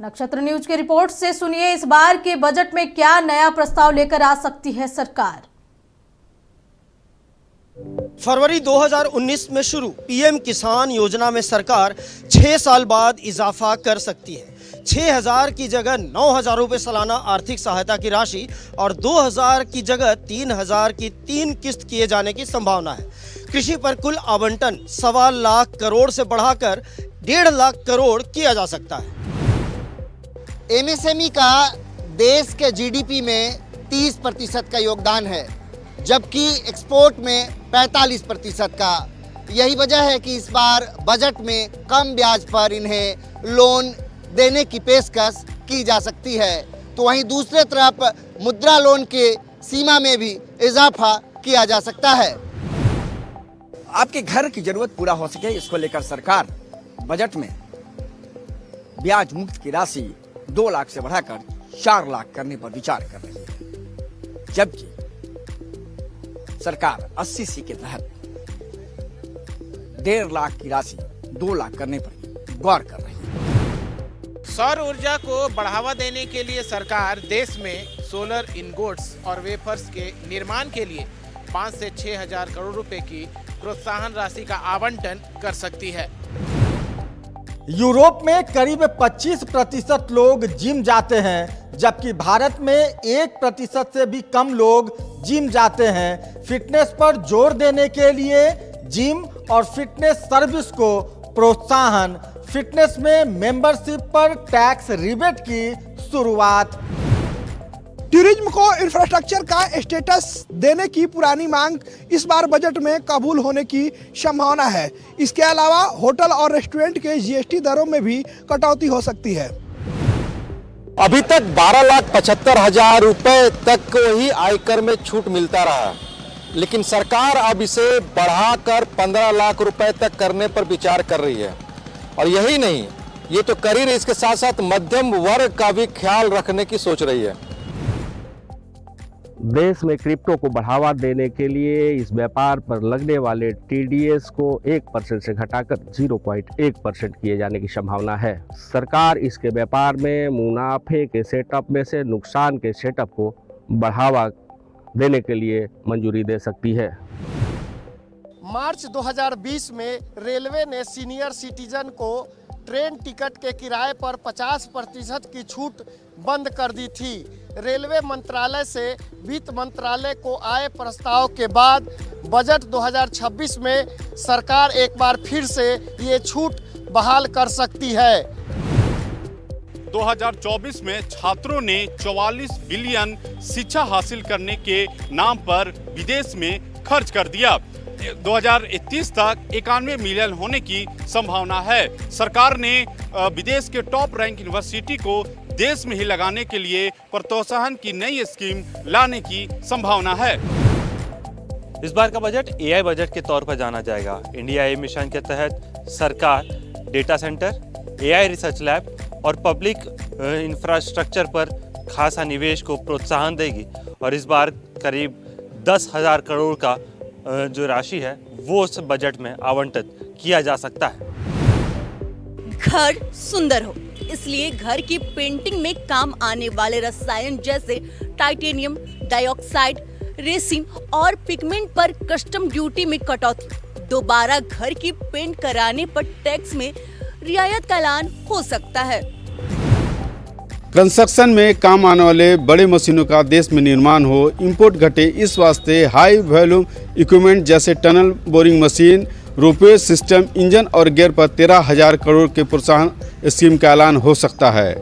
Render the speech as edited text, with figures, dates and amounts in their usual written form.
नक्षत्र न्यूज की रिपोर्ट से सुनिए इस बार के बजट में क्या नया प्रस्ताव लेकर आ सकती है सरकार। फरवरी 2019 में शुरू पीएम किसान योजना में सरकार 6 साल बाद इजाफा कर सकती है। 6,000 की जगह 9,000 रुपये सालाना आर्थिक सहायता की राशि और 2,000 की जगह 3,000 की 3 किस्त किए जाने की संभावना है। कृषि पर कुल आवंटन 1.25 लाख करोड़ से बढ़ाकर 1.5 लाख करोड़ किया जा सकता है। एमएसएमई का देश के जीडीपी में 30% का योगदान है, जबकि एक्सपोर्ट में 45% का। यही वजह है कि इस बार बजट में कम ब्याज पर इन्हें लोन देने की पेशकश की जा सकती है। तो वहीं दूसरे तरफ मुद्रा लोन के सीमा में भी इजाफा किया जा सकता है। आपके घर की जरूरत पूरा हो सके, इसको लेकर सरकार बजट में ब्याज मुक्त की राशि 2 लाख से बढ़ाकर 4 लाख करने पर विचार कर रही है, जबकि सरकार 80C के तहत 1.5 लाख की राशि 2 लाख करने पर गौर कर रही है। सौर ऊर्जा को बढ़ावा देने के लिए सरकार देश में सोलर इनगोट्स और वेफर्स के निर्माण के लिए 5 से 6,000 करोड़ रुपए की प्रोत्साहन राशि का आवंटन कर सकती है। यूरोप में करीब 25% लोग जिम जाते हैं, जबकि भारत में 1% से भी कम लोग जिम जाते हैं। फिटनेस पर जोर देने के लिए जिम और फिटनेस सर्विस को प्रोत्साहन, फिटनेस में मेंबरशिप पर टैक्स रिबेट की शुरुआत। टूरिज्म को इंफ्रास्ट्रक्चर का स्टेटस देने की पुरानी मांग इस बार बजट में कबूल होने की संभावना है। इसके अलावा होटल और रेस्टोरेंट के जीएसटी दरों में भी कटौती हो सकती है। अभी तक 12,75,000 रुपए तक को ही आयकर में छूट मिलता रहा, लेकिन सरकार अब इसे बढ़ाकर 15 लाख रुपए तक करने पर विचार कर रही है। और यही नहीं, ये तो कर ही रही, इसके साथ साथ मध्यम वर्ग का भी ख्याल रखने की सोच रही है। देश में क्रिप्टो को बढ़ावा देने के लिए इस व्यापार पर लगने वाले टीडीएस को 1% से घटाकर 0.1% किए जाने की संभावना है। सरकार इसके व्यापार में मुनाफे के सेटअप में से नुकसान के सेटअप को बढ़ावा देने के लिए मंजूरी दे सकती है। मार्च 2020 में रेलवे ने सीनियर सिटीजन को ट्रेन टिकट के किराए पर 50% की छूट बंद कर दी थी। रेलवे मंत्रालय से वित्त मंत्रालय को आए प्रस्ताव के बाद बजट 2026 में सरकार एक बार फिर से ये छूट बहाल कर सकती है। 2024 में छात्रों ने 44 बिलियन शिक्षा हासिल करने के नाम पर विदेश में खर्च कर दिया। 2031 तक 91 मिलियन होने की संभावना है। सरकार ने विदेश के टॉप रैंक यूनिवर्सिटी को देश में ही लगाने के लिए प्रोत्साहन की नई स्कीम लाने की संभावना है। इस बार का बजट एआई बजट के तौर पर जाना जाएगा। इंडिया ए मिशन के तहत सरकार data centre, AI research lab और पब्लिक इंफ्रास्ट्रक्चर पर खासा निवेश को प्रोत्साहन देगी और इस बार करीब 10,000 करोड़ का जो राशि है वो उस बजट में आवंटित किया जा सकता है। घर सुंदर हो, इसलिए घर की पेंटिंग में काम आने वाले रसायन जैसे टाइटेनियम डाइऑक्साइड, रेसिन और पिगमेंट पर कस्टम ड्यूटी में कटौती, दोबारा घर की पेंट कराने पर टैक्स में रियायत का ऐलान हो सकता है। कंस्ट्रक्शन में काम आने वाले बड़े मशीनों का देश में निर्माण हो, इंपोर्ट घटे, इस वास्ते हाई वॉल्यूम इक्विपमेंट जैसे tunnel boring machine, ropeway system, engine और गियर पर 13,000 करोड़ के प्रोत्साहन स्कीम का ऐलान हो सकता है।